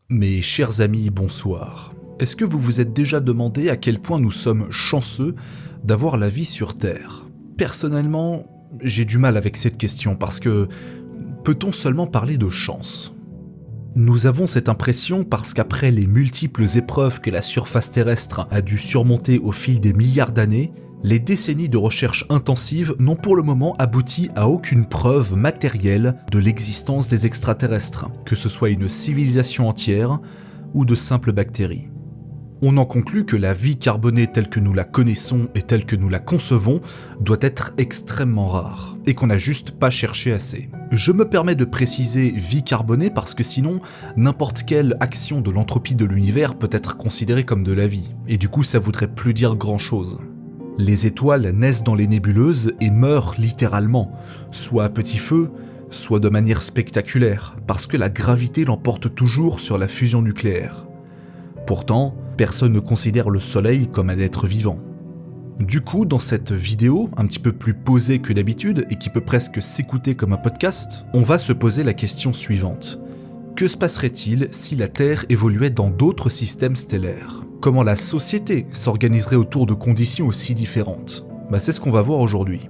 Mes chers amis, bonsoir. Est-ce que vous vous êtes déjà demandé à quel point nous sommes chanceux d'avoir la vie sur Terre? Personnellement, j'ai du mal avec cette question parce que peut-on seulement parler de chance? Nous avons cette impression parce qu'après les multiples épreuves que la surface terrestre a dû surmonter au fil des milliards d'années, les décennies de recherche intensive n'ont pour le moment abouti à aucune preuve matérielle de l'existence des extraterrestres, que ce soit une civilisation entière ou de simples bactéries. On en conclut que la vie carbonée telle que nous la connaissons et telle que nous la concevons doit être extrêmement rare, et qu'on n'a juste pas cherché assez. Je me permets de préciser vie carbonée parce que sinon, n'importe quelle action de l'entropie de l'univers peut être considérée comme de la vie, et du coup ça voudrait plus dire grand-chose. Les étoiles naissent dans les nébuleuses et meurent littéralement, soit à petit feu, soit de manière spectaculaire, parce que la gravité l'emporte toujours sur la fusion nucléaire. Pourtant, personne ne considère le Soleil comme un être vivant. Du coup, dans cette vidéo, un petit peu plus posée que d'habitude et qui peut presque s'écouter comme un podcast, on va se poser la question suivante. Que se passerait-il si la Terre évoluait dans d'autres systèmes stellaires ? Comment la société s'organiserait autour de conditions aussi différentes ? C'est ce qu'on va voir aujourd'hui.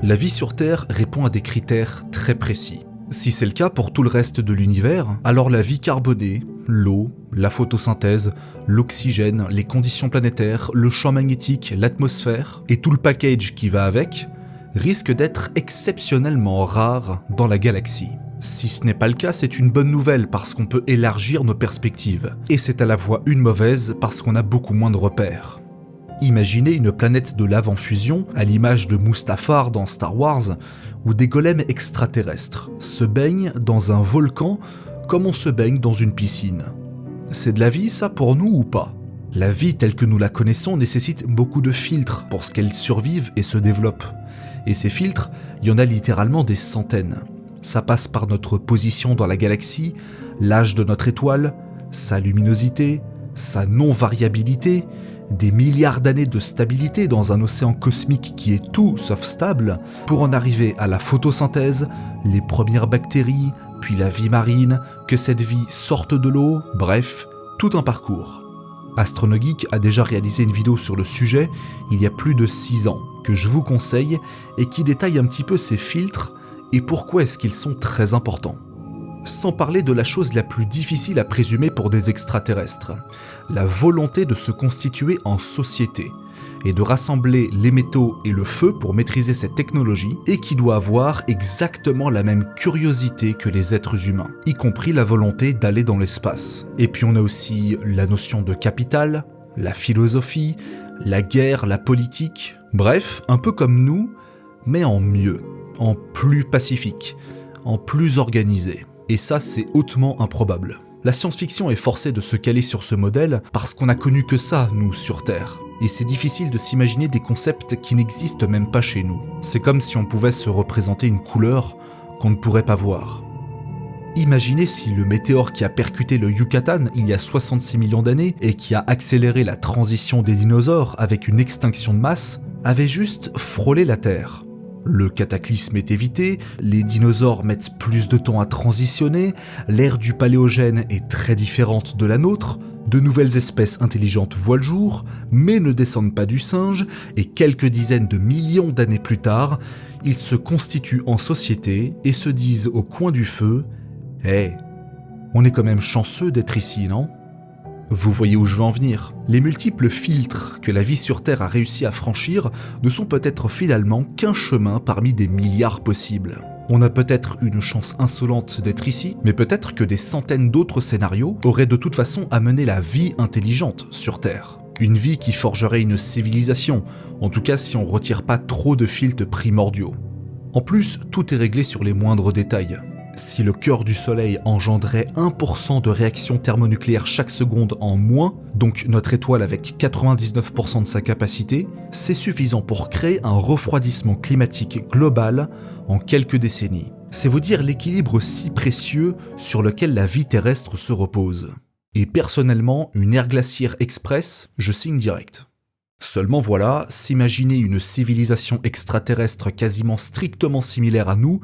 La vie sur Terre répond à des critères très précis. Si c'est le cas pour tout le reste de l'univers, alors la vie carbonée, l'eau, la photosynthèse, l'oxygène, les conditions planétaires, le champ magnétique, l'atmosphère et tout le package qui va avec risque d'être exceptionnellement rare dans la galaxie. Si ce n'est pas le cas, c'est une bonne nouvelle parce qu'on peut élargir nos perspectives. Et c'est à la fois une mauvaise parce qu'on a beaucoup moins de repères. Imaginez une planète de lave en fusion, à l'image de Mustafar dans Star Wars, où des golems extraterrestres se baignent dans un volcan comme on se baigne dans une piscine. C'est de la vie ça pour nous ou pas ? La vie telle que nous la connaissons nécessite beaucoup de filtres pour qu'elle survive et se développe. Et ces filtres, il y en a littéralement des centaines. Ça passe par notre position dans la galaxie, l'âge de notre étoile, sa luminosité, sa non-variabilité, des milliards d'années de stabilité dans un océan cosmique qui est tout sauf stable, pour en arriver à la photosynthèse, les premières bactéries, puis la vie marine, que cette vie sorte de l'eau, bref, tout un parcours. Astronogeek a déjà réalisé une vidéo sur le sujet il y a plus de 6 ans, que je vous conseille et qui détaille un petit peu ces filtres et pourquoi est-ce qu'ils sont très importants. Sans parler de la chose la plus difficile à présumer pour des extraterrestres, la volonté de se constituer en société et de rassembler les métaux et le feu pour maîtriser cette technologie et qui doit avoir exactement la même curiosité que les êtres humains, y compris la volonté d'aller dans l'espace. Et puis on a aussi la notion de capital, la philosophie, la guerre, la politique, bref, un peu comme nous, mais en mieux, en plus pacifique, en plus organisé. Et ça, c'est hautement improbable. La science-fiction est forcée de se caler sur ce modèle parce qu'on n'a connu que ça, nous, sur Terre. Et c'est difficile de s'imaginer des concepts qui n'existent même pas chez nous. C'est comme si on pouvait se représenter une couleur qu'on ne pourrait pas voir. Imaginez si le météore qui a percuté le Yucatan il y a 66 millions d'années et qui a accéléré la transition des dinosaures avec une extinction de masse avait juste frôlé la Terre. Le cataclysme est évité, les dinosaures mettent plus de temps à transitionner, l'ère du paléogène est très différente de la nôtre, de nouvelles espèces intelligentes voient le jour, mais ne descendent pas du singe, et quelques dizaines de millions d'années plus tard, ils se constituent en société et se disent au coin du feu « Hey, on est quand même chanceux d'être ici, non ?» Vous voyez où je veux en venir. Les multiples filtres que la vie sur Terre a réussi à franchir ne sont peut-être finalement qu'un chemin parmi des milliards possibles. On a peut-être une chance insolente d'être ici, mais peut-être que des centaines d'autres scénarios auraient de toute façon amené la vie intelligente sur Terre. Une vie qui forgerait une civilisation, en tout cas si on retire pas trop de filtres primordiaux. En plus, tout est réglé sur les moindres détails. Si le cœur du Soleil engendrait 1% de réaction thermonucléaire chaque seconde en moins, donc notre étoile avec 99% de sa capacité, c'est suffisant pour créer un refroidissement climatique global en quelques décennies. C'est vous dire l'équilibre si précieux sur lequel la vie terrestre se repose. Et personnellement, une ère glaciaire express, je signe direct. Seulement voilà, s'imaginer une civilisation extraterrestre quasiment strictement similaire à nous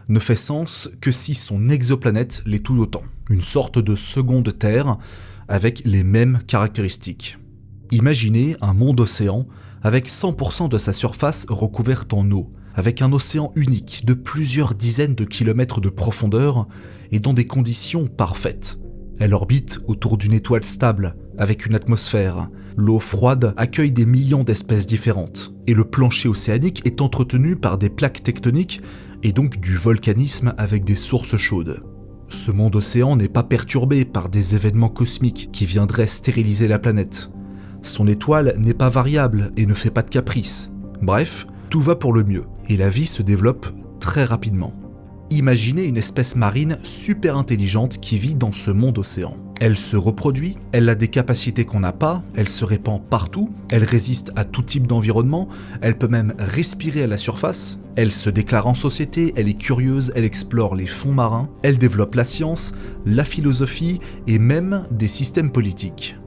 ne fait sens que si son exoplanète l'est tout autant. Une sorte de seconde Terre avec les mêmes caractéristiques. Imaginez un monde océan avec 100% de sa surface recouverte en eau, avec un océan unique de plusieurs dizaines de kilomètres de profondeur et dans des conditions parfaites. Elle orbite autour d'une étoile stable, avec une atmosphère. L'eau froide accueille des millions d'espèces différentes, et le plancher océanique est entretenu par des plaques tectoniques et donc du volcanisme avec des sources chaudes. Ce monde océan n'est pas perturbé par des événements cosmiques qui viendraient stériliser la planète. Son étoile n'est pas variable et ne fait pas de caprices. Bref, tout va pour le mieux, et la vie se développe très rapidement. Imaginez une espèce marine super intelligente qui vit dans ce monde océan. Elle se reproduit, elle a des capacités qu'on n'a pas, elle se répand partout, elle résiste à tout type d'environnement, elle peut même respirer à la surface, elle se déclare en société, elle est curieuse, elle explore les fonds marins, elle développe la science, la philosophie et même des systèmes politiques.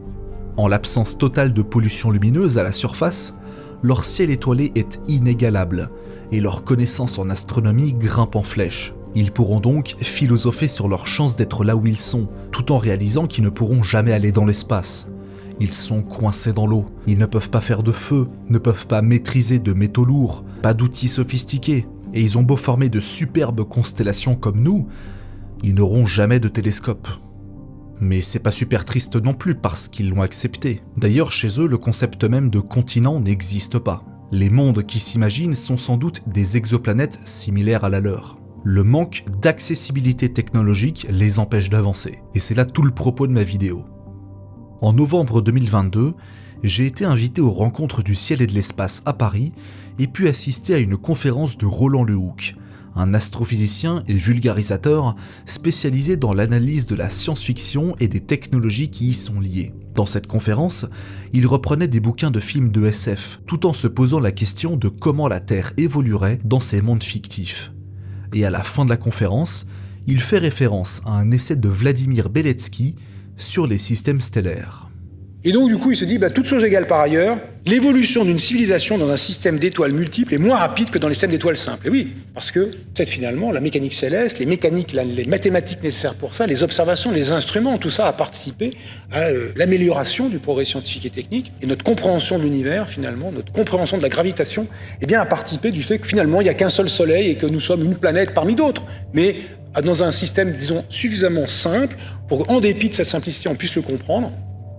En l'absence totale de pollution lumineuse à la surface, leur ciel étoilé est inégalable et leur connaissance en astronomie grimpe en flèche. Ils pourront donc philosopher sur leur chance d'être là où ils sont, tout en réalisant qu'ils ne pourront jamais aller dans l'espace. Ils sont coincés dans l'eau, ils ne peuvent pas faire de feu, ne peuvent pas maîtriser de métaux lourds, pas d'outils sophistiqués, et ils ont beau former de superbes constellations comme nous, ils n'auront jamais de télescope. Mais c'est pas super triste non plus parce qu'ils l'ont accepté. D'ailleurs, chez eux, le concept même de continent n'existe pas. Les mondes qui s'imaginent sont sans doute des exoplanètes similaires à la leur. Le manque d'accessibilité technologique les empêche d'avancer, et c'est là tout le propos de ma vidéo. En novembre 2022, j'ai été invité aux Rencontres du ciel et de l'espace à Paris et pu assister à une conférence de Roland Lehoucq, un astrophysicien et vulgarisateur spécialisé dans l'analyse de la science-fiction et des technologies qui y sont liées. Dans cette conférence, il reprenait des bouquins de films de SF, tout en se posant la question de comment la Terre évoluerait dans ces mondes fictifs. Et à la fin de la conférence, il fait référence à un essai de Vladimir Beletsky sur les systèmes stellaires. Et donc du coup il se dit, toutes choses égales par ailleurs, l'évolution d'une civilisation dans un système d'étoiles multiples est moins rapide que dans les systèmes d'étoiles simples. Et oui, parce que c'est finalement la mécanique céleste, les mécaniques, les mathématiques nécessaires pour ça, les observations, les instruments, tout ça a participé à l'amélioration du progrès scientifique et technique. Et notre compréhension de l'univers, finalement, notre compréhension de la gravitation, a participé du fait que finalement il n'y a qu'un seul soleil et que nous sommes une planète parmi d'autres. Mais dans un système, disons, suffisamment simple pour qu'en dépit de sa simplicité, on puisse le comprendre.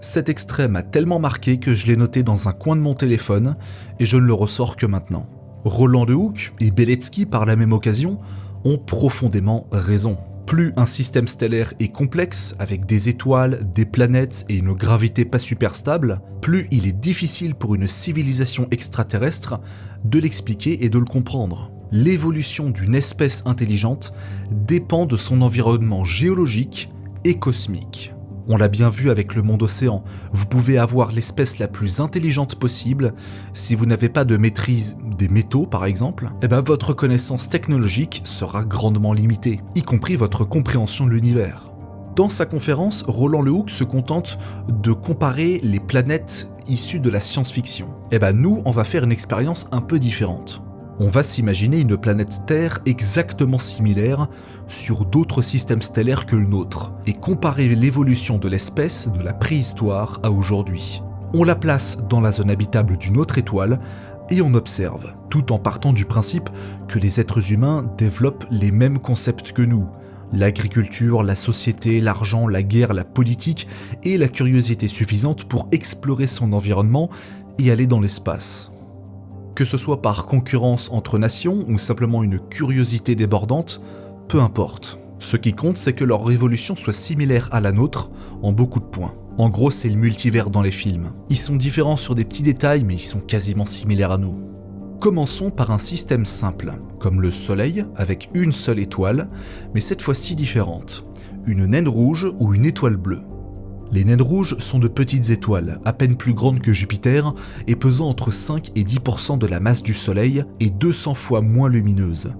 Cet extrait m'a tellement marqué que je l'ai noté dans un coin de mon téléphone et je ne le ressors que maintenant. Roland Lehoucq et Beletsky, par la même occasion, ont profondément raison. Plus un système stellaire est complexe, avec des étoiles, des planètes et une gravité pas super stable, plus il est difficile pour une civilisation extraterrestre de l'expliquer et de le comprendre. L'évolution d'une espèce intelligente dépend de son environnement géologique et cosmique. On l'a bien vu avec le monde océan, vous pouvez avoir l'espèce la plus intelligente possible, si vous n'avez pas de maîtrise des métaux par exemple, votre connaissance technologique sera grandement limitée, y compris votre compréhension de l'univers. Dans sa conférence, Roland Lehoucq se contente de comparer les planètes issues de la science-fiction. Nous, on va faire une expérience un peu différente. On va s'imaginer une planète Terre exactement similaire sur d'autres systèmes stellaires que le nôtre, et comparer l'évolution de l'espèce de la préhistoire à aujourd'hui. On la place dans la zone habitable d'une autre étoile, et on observe, tout en partant du principe que les êtres humains développent les mêmes concepts que nous. L'agriculture, la société, l'argent, la guerre, la politique, et la curiosité suffisante pour explorer son environnement et aller dans l'espace. Que ce soit par concurrence entre nations ou simplement une curiosité débordante, peu importe. Ce qui compte, c'est que leur évolution soit similaire à la nôtre en beaucoup de points. En gros, c'est le multivers dans les films. Ils sont différents sur des petits détails, mais ils sont quasiment similaires à nous. Commençons par un système simple, comme le Soleil, avec une seule étoile, mais cette fois-ci différente. Une naine rouge ou une étoile bleue. Les naines rouges sont de petites étoiles, à peine plus grandes que Jupiter et pesant entre 5 et 10% de la masse du Soleil et 200 fois moins lumineuses.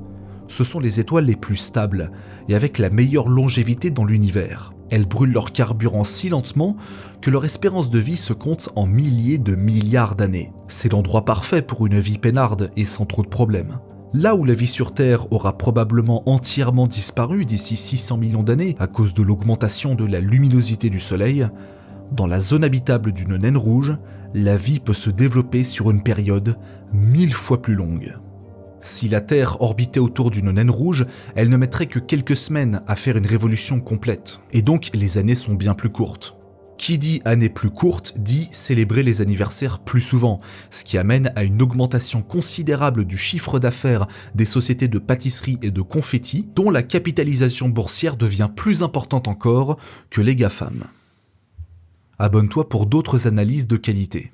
Ce sont les étoiles les plus stables et avec la meilleure longévité dans l'univers. Elles brûlent leur carburant si lentement que leur espérance de vie se compte en milliers de milliards d'années. C'est l'endroit parfait pour une vie peinarde et sans trop de problèmes. Là où la vie sur Terre aura probablement entièrement disparu d'ici 600 millions d'années à cause de l'augmentation de la luminosité du Soleil, dans la zone habitable d'une naine rouge, la vie peut se développer sur une période 1000 fois plus longue. Si la Terre orbitait autour d'une naine rouge, elle ne mettrait que quelques semaines à faire une révolution complète, et donc les années sont bien plus courtes. Qui dit années plus courtes dit célébrer les anniversaires plus souvent, ce qui amène à une augmentation considérable du chiffre d'affaires des sociétés de pâtisserie et de confetti, dont la capitalisation boursière devient plus importante encore que les GAFAM. Abonne-toi pour d'autres analyses de qualité.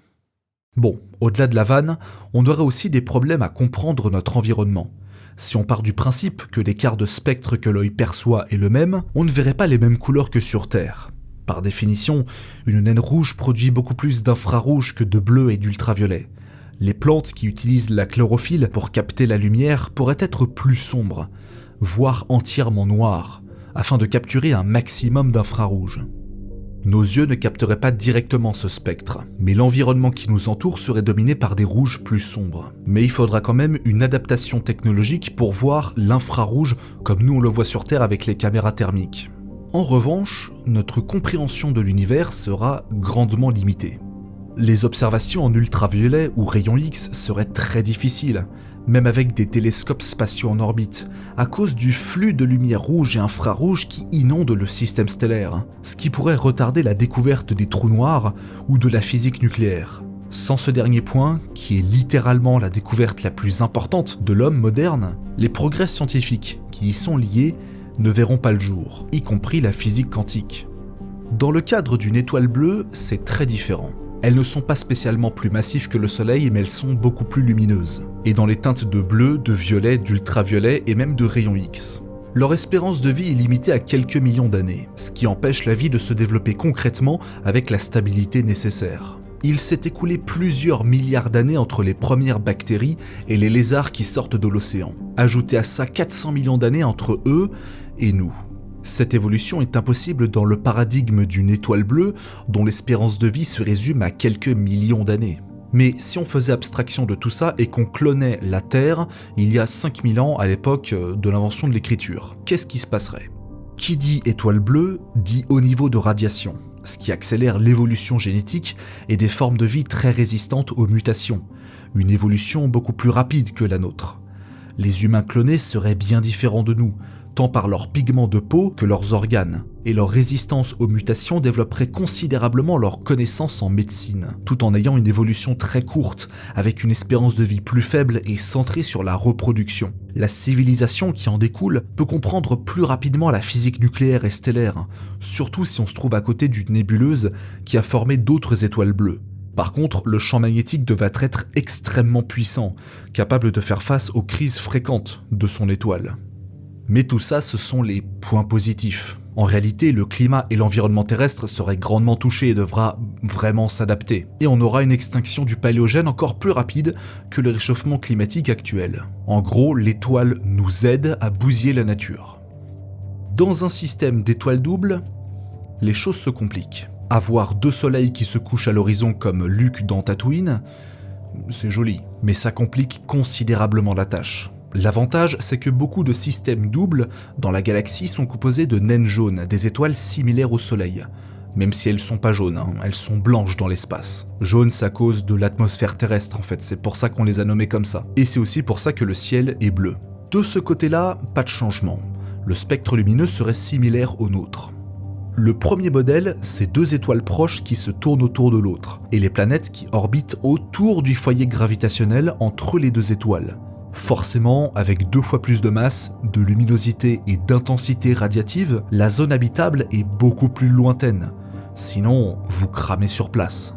Bon, au-delà de la vanne, on aurait aussi des problèmes à comprendre notre environnement. Si on part du principe que l'écart de spectre que l'œil perçoit est le même, on ne verrait pas les mêmes couleurs que sur Terre. Par définition, une naine rouge produit beaucoup plus d'infrarouge que de bleu et d'ultraviolet. Les plantes qui utilisent la chlorophylle pour capter la lumière pourraient être plus sombres, voire entièrement noires, afin de capturer un maximum d'infrarouge. Nos yeux ne capteraient pas directement ce spectre, mais l'environnement qui nous entoure serait dominé par des rouges plus sombres. Mais il faudra quand même une adaptation technologique pour voir l'infrarouge comme nous on le voit sur Terre avec les caméras thermiques. En revanche, notre compréhension de l'univers sera grandement limitée. Les observations en ultraviolet ou rayons X seraient très difficiles, même avec des télescopes spatiaux en orbite, à cause du flux de lumière rouge et infrarouge qui inonde le système stellaire, ce qui pourrait retarder la découverte des trous noirs ou de la physique nucléaire. Sans ce dernier point, qui est littéralement la découverte la plus importante de l'homme moderne, les progrès scientifiques qui y sont liés ne verront pas le jour, y compris la physique quantique. Dans le cadre d'une étoile bleue, c'est très différent. Elles ne sont pas spécialement plus massives que le Soleil, mais elles sont beaucoup plus lumineuses, et dans les teintes de bleu, de violet, d'ultraviolet et même de rayons X. Leur espérance de vie est limitée à quelques millions d'années, ce qui empêche la vie de se développer concrètement avec la stabilité nécessaire. Il s'est écoulé plusieurs milliards d'années entre les premières bactéries et les lézards qui sortent de l'océan. Ajoutez à ça 400 millions d'années entre eux et nous. Cette évolution est impossible dans le paradigme d'une étoile bleue dont l'espérance de vie se résume à quelques millions d'années. Mais si on faisait abstraction de tout ça et qu'on clonait la Terre il y a 5000 ans à l'époque de l'invention de l'écriture, qu'est-ce qui se passerait ? Qui dit étoile bleue dit haut niveau de radiation, ce qui accélère l'évolution génétique et des formes de vie très résistantes aux mutations, une évolution beaucoup plus rapide que la nôtre. Les humains clonés seraient bien différents de nous, tant par leurs pigments de peau que leurs organes, et leur résistance aux mutations développerait considérablement leurs connaissances en médecine, tout en ayant une évolution très courte, avec une espérance de vie plus faible et centrée sur la reproduction. La civilisation qui en découle peut comprendre plus rapidement la physique nucléaire et stellaire, surtout si on se trouve à côté d'une nébuleuse qui a formé d'autres étoiles bleues. Par contre, le champ magnétique devrait être extrêmement puissant, capable de faire face aux crises fréquentes de son étoile. Mais tout ça, ce sont les points positifs. En réalité, le climat et l'environnement terrestre seraient grandement touchés et devra vraiment s'adapter. Et on aura une extinction du paléogène encore plus rapide que le réchauffement climatique actuel. En gros, l'étoile nous aide à bousiller la nature. Dans un système d'étoiles doubles, les choses se compliquent. Avoir deux soleils qui se couchent à l'horizon comme Luke dans Tatooine, c'est joli, mais ça complique considérablement la tâche. L'avantage, c'est que beaucoup de systèmes doubles dans la galaxie sont composés de naines jaunes, des étoiles similaires au Soleil. Même si elles sont pas jaunes, elles sont blanches dans l'espace. Jaune, c'est à cause de l'atmosphère terrestre en fait, c'est pour ça qu'on les a nommées comme ça. Et c'est aussi pour ça que le ciel est bleu. De ce côté-là, pas de changement. Le spectre lumineux serait similaire au nôtre. Le premier modèle, c'est deux étoiles proches qui se tournent autour de l'autre, et les planètes qui orbitent autour du foyer gravitationnel entre les deux étoiles. Forcément, avec 2 fois plus de masse, de luminosité et d'intensité radiative, la zone habitable est beaucoup plus lointaine. Sinon, vous cramez sur place.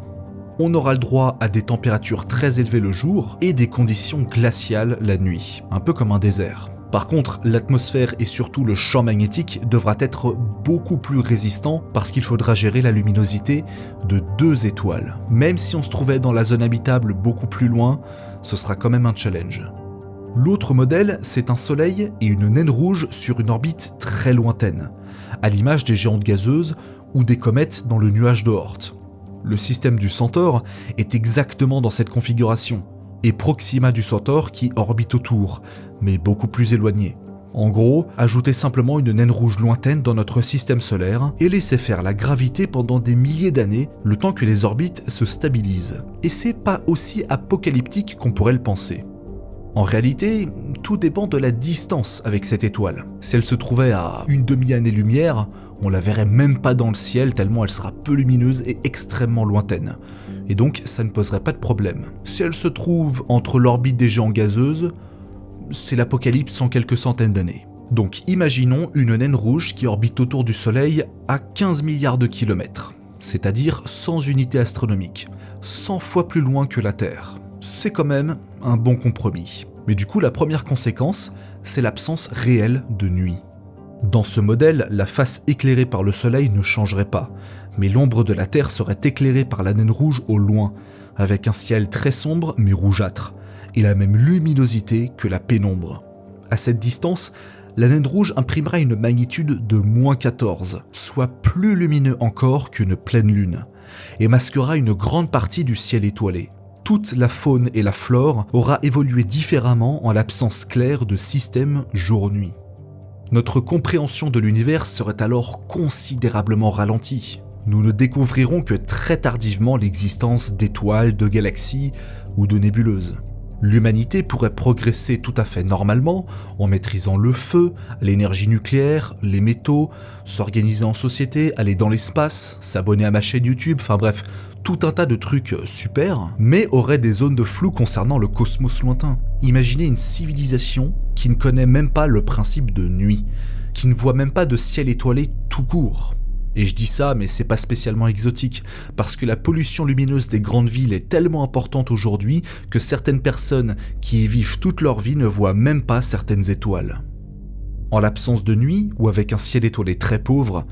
On aura le droit à des températures très élevées le jour et des conditions glaciales la nuit, un peu comme un désert. Par contre, l'atmosphère et surtout le champ magnétique devra être beaucoup plus résistant parce qu'il faudra gérer la luminosité de 2 étoiles. Même si on se trouvait dans la zone habitable beaucoup plus loin, ce sera quand même un challenge. L'autre modèle, c'est un soleil et une naine rouge sur une orbite très lointaine, à l'image des géantes gazeuses ou des comètes dans le nuage de Oort. Le système du Centaure est exactement dans cette configuration, et Proxima du Centaure qui orbite autour, mais beaucoup plus éloigné. En gros, ajoutez simplement une naine rouge lointaine dans notre système solaire et laissez faire la gravité pendant des milliers d'années, le temps que les orbites se stabilisent. Et c'est pas aussi apocalyptique qu'on pourrait le penser. En réalité, tout dépend de la distance avec cette étoile. Si elle se trouvait à une demi-année-lumière, on la verrait même pas dans le ciel tellement elle sera peu lumineuse et extrêmement lointaine. Et donc ça ne poserait pas de problème. Si elle se trouve entre l'orbite des géants gazeuses, c'est l'apocalypse en quelques centaines d'années. Donc imaginons une naine rouge qui orbite autour du Soleil à 15 milliards de kilomètres, c'est-à-dire sans unité astronomique, 100 fois plus loin que la Terre. C'est quand même un bon compromis. Mais du coup, la première conséquence, c'est l'absence réelle de nuit. Dans ce modèle, la face éclairée par le Soleil ne changerait pas, mais l'ombre de la Terre serait éclairée par la naine rouge au loin, avec un ciel très sombre mais rougeâtre, et la même luminosité que la pénombre. À cette distance, la naine rouge imprimera une magnitude de -14, soit plus lumineux encore qu'une pleine lune, et masquera une grande partie du ciel étoilé. Toute la faune et la flore aura évolué différemment en l'absence claire de système jour-nuit. Notre compréhension de l'univers serait alors considérablement ralentie. Nous ne découvrirons que très tardivement l'existence d'étoiles, de galaxies ou de nébuleuses. L'humanité pourrait progresser tout à fait normalement en maîtrisant le feu, l'énergie nucléaire, les métaux, s'organiser en société, aller dans l'espace, s'abonner à ma chaîne YouTube, enfin bref, tout un tas de trucs super, mais aurait des zones de flou concernant le cosmos lointain. Imaginez une civilisation qui ne connaît même pas le principe de nuit, qui ne voit même pas de ciel étoilé tout court. Et je dis ça, mais c'est pas spécialement exotique, parce que la pollution lumineuse des grandes villes est tellement importante aujourd'hui que certaines personnes qui y vivent toute leur vie ne voient même pas certaines étoiles. En l'absence de nuit, ou avec un ciel étoilé très pauvre,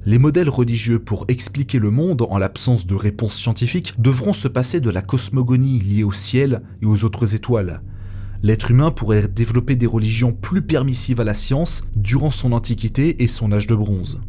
les modèles religieux pour expliquer le monde en l'absence de réponses scientifiques devront se passer de la cosmogonie liée au ciel et aux autres étoiles. L'être humain pourrait développer des religions plus permissives à la science durant son antiquité et son âge de bronze.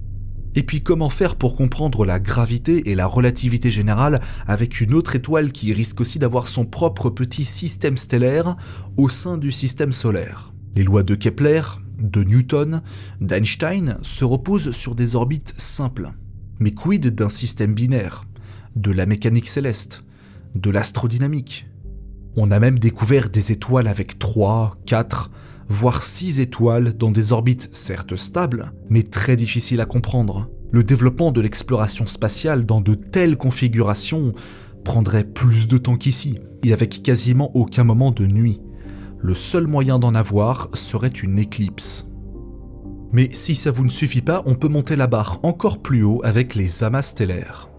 Et puis comment faire pour comprendre la gravité et la relativité générale avec une autre étoile qui risque aussi d'avoir son propre petit système stellaire au sein du système solaire? Les lois de Kepler, de Newton, d'Einstein se reposent sur des orbites simples. Mais quid d'un système binaire, de la mécanique céleste, de l'astrodynamique? On a même découvert des étoiles avec 3, 4, voire 6 étoiles dans des orbites certes stables, mais très difficiles à comprendre. Le développement de l'exploration spatiale dans de telles configurations prendrait plus de temps qu'ici, et avec quasiment aucun moment de nuit. Le seul moyen d'en avoir serait une éclipse. Mais si ça vous ne suffit pas, on peut monter la barre encore plus haut avec les amas stellaires.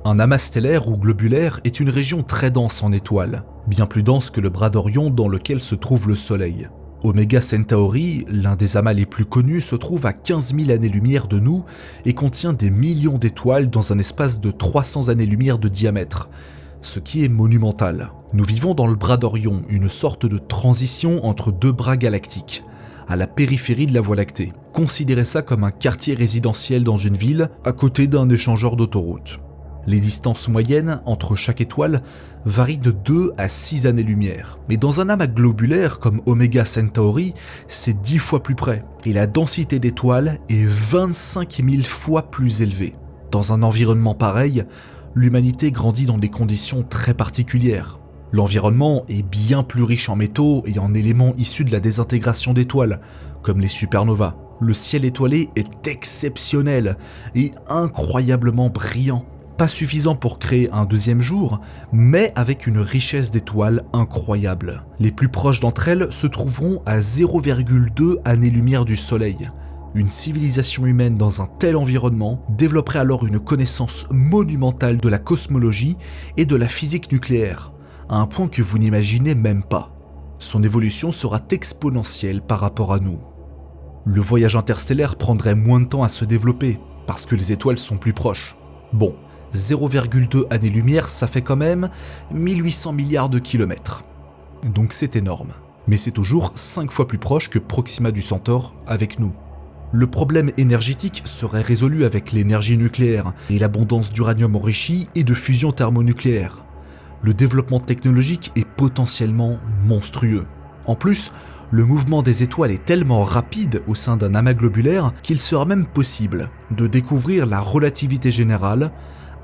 Un amas stellaire ou globulaire est une région très dense en étoiles, bien plus dense que le bras d'Orion dans lequel se trouve le Soleil. Omega Centauri, l'un des amas les plus connus, se trouve à 15 000 années-lumière de nous et contient des millions d'étoiles dans un espace de 300 années-lumière de diamètre, ce qui est monumental. Nous vivons dans le bras d'Orion, une sorte de transition entre deux bras galactiques, à la périphérie de la Voie lactée. Considérez ça comme un quartier résidentiel dans une ville, à côté d'un échangeur d'autoroute. Les distances moyennes entre chaque étoile varient de 2 à 6 années-lumière. Mais dans un amas globulaire comme Omega Centauri, c'est 10 fois plus près. Et la densité d'étoiles est 25 000 fois plus élevée. Dans un environnement pareil, l'humanité grandit dans des conditions très particulières. L'environnement est bien plus riche en métaux et en éléments issus de la désintégration d'étoiles, comme les supernovas. Le ciel étoilé est exceptionnel et incroyablement brillant. Pas suffisant pour créer un deuxième jour, mais avec une richesse d'étoiles incroyable. Les plus proches d'entre elles se trouveront à 0,2 années-lumière du Soleil. Une civilisation humaine dans un tel environnement développerait alors une connaissance monumentale de la cosmologie et de la physique nucléaire, à un point que vous n'imaginez même pas. Son évolution sera exponentielle par rapport à nous. Le voyage interstellaire prendrait moins de temps à se développer, parce que les étoiles sont plus proches. Bon, 0,2 années-lumière, ça fait quand même 1800 milliards de kilomètres. Donc c'est énorme. Mais c'est toujours 5 fois plus proche que Proxima du Centaure avec nous. Le problème énergétique serait résolu avec l'énergie nucléaire et l'abondance d'uranium enrichi et de fusion thermonucléaire. Le développement technologique est potentiellement monstrueux. En plus, le mouvement des étoiles est tellement rapide au sein d'un amas globulaire qu'il sera même possible de découvrir la relativité générale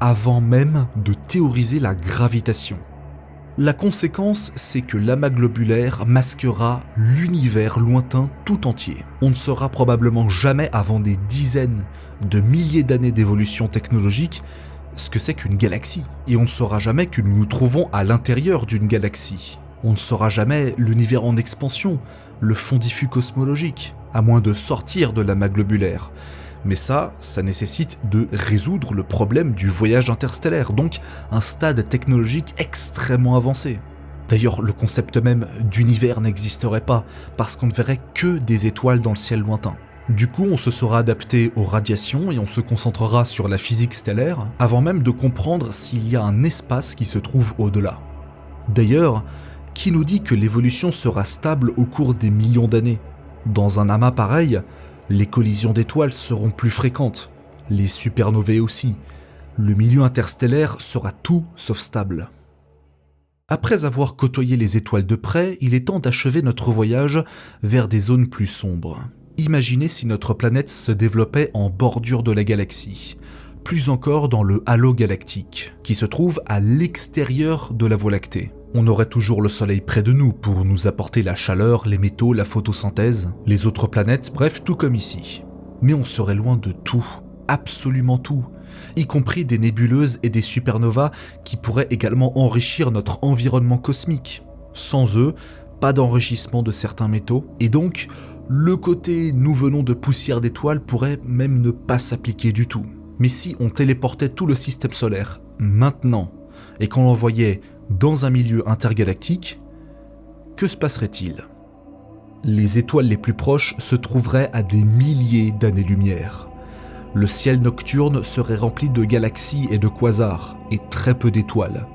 avant même de théoriser la gravitation. La conséquence, c'est que l'amas globulaire masquera l'univers lointain tout entier. On ne saura probablement jamais avant des dizaines de milliers d'années d'évolution technologique ce que c'est qu'une galaxie. Et on ne saura jamais que nous nous trouvons à l'intérieur d'une galaxie. On ne saura jamais l'univers en expansion, le fond diffus cosmologique, à moins de sortir de l'amas globulaire. Mais ça nécessite de résoudre le problème du voyage interstellaire, donc un stade technologique extrêmement avancé. D'ailleurs, le concept même d'univers n'existerait pas, parce qu'on ne verrait que des étoiles dans le ciel lointain. Du coup, on se sera adapté aux radiations et on se concentrera sur la physique stellaire, avant même de comprendre s'il y a un espace qui se trouve au-delà. D'ailleurs, qui nous dit que l'évolution sera stable au cours des millions d'années? Dans un amas pareil, les collisions d'étoiles seront plus fréquentes, les supernovae aussi. Le milieu interstellaire sera tout sauf stable. Après avoir côtoyé les étoiles de près, il est temps d'achever notre voyage vers des zones plus sombres. Imaginez si notre planète se développait en bordure de la galaxie, plus encore dans le halo galactique, qui se trouve à l'extérieur de la Voie lactée. On aurait toujours le Soleil près de nous pour nous apporter la chaleur, les métaux, la photosynthèse, les autres planètes, bref, tout comme ici. Mais on serait loin de tout, absolument tout, y compris des nébuleuses et des supernovas qui pourraient également enrichir notre environnement cosmique. Sans eux, pas d'enrichissement de certains métaux, et donc le côté « nous venons de poussière d'étoiles » pourrait même ne pas s'appliquer du tout. Mais si on téléportait tout le système solaire maintenant, et qu'on l'envoyait dans un milieu intergalactique, que se passerait-il? Les étoiles les plus proches se trouveraient à des milliers d'années-lumière. Le ciel nocturne serait rempli de galaxies et de quasars, et très peu d'étoiles.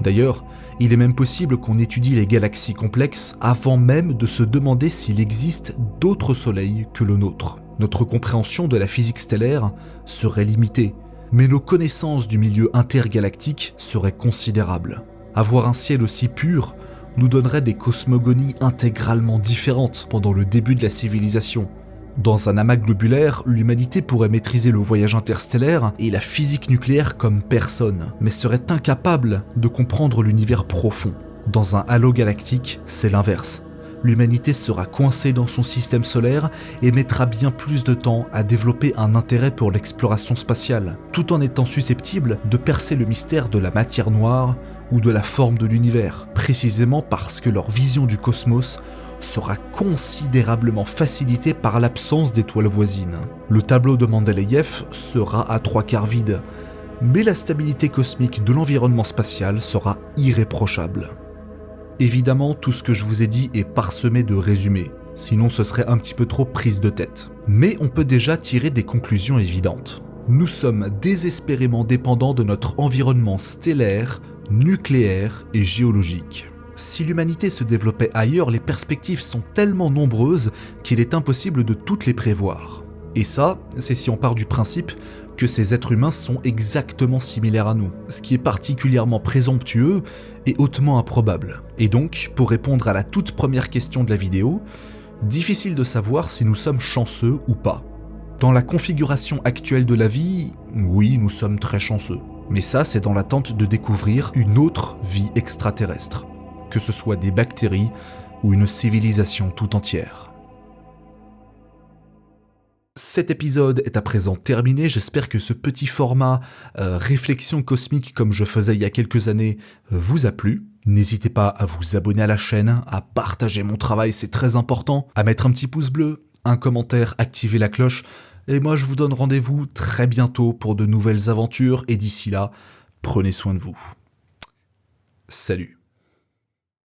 D'ailleurs, il est même possible qu'on étudie les galaxies complexes avant même de se demander s'il existe d'autres soleils que le nôtre. Notre compréhension de la physique stellaire serait limitée, mais nos connaissances du milieu intergalactique seraient considérables. Avoir un ciel aussi pur nous donnerait des cosmogonies intégralement différentes pendant le début de la civilisation. Dans un amas globulaire, l'humanité pourrait maîtriser le voyage interstellaire et la physique nucléaire comme personne, mais serait incapable de comprendre l'univers profond. Dans un halo galactique, c'est l'inverse. L'humanité sera coincée dans son système solaire et mettra bien plus de temps à développer un intérêt pour l'exploration spatiale, tout en étant susceptible de percer le mystère de la matière noire ou de la forme de l'univers, précisément parce que leur vision du cosmos sera considérablement facilitée par l'absence d'étoiles voisines. Le tableau de Mendeleïev sera à 3/4 vide, mais la stabilité cosmique de l'environnement spatial sera irréprochable. Évidemment, tout ce que je vous ai dit est parsemé de résumés, sinon ce serait un petit peu trop prise de tête. Mais on peut déjà tirer des conclusions évidentes. Nous sommes désespérément dépendants de notre environnement stellaire, nucléaire et géologique. Si l'humanité se développait ailleurs, les perspectives sont tellement nombreuses qu'il est impossible de toutes les prévoir. Et ça, c'est si on part du principe que ces êtres humains sont exactement similaires à nous, ce qui est particulièrement présomptueux et hautement improbable. Et donc, pour répondre à la toute première question de la vidéo, difficile de savoir si nous sommes chanceux ou pas. Dans la configuration actuelle de la vie, oui, nous sommes très chanceux. Mais ça, c'est dans l'attente de découvrir une autre vie extraterrestre, que ce soit des bactéries ou une civilisation tout entière. Cet épisode est à présent terminé, j'espère que ce petit format réflexion cosmique comme je faisais il y a quelques années vous a plu. N'hésitez pas à vous abonner à la chaîne, à partager mon travail, c'est très important, à mettre un petit pouce bleu, un commentaire, activer la cloche, et moi je vous donne rendez-vous très bientôt pour de nouvelles aventures, et d'ici là, prenez soin de vous. Salut.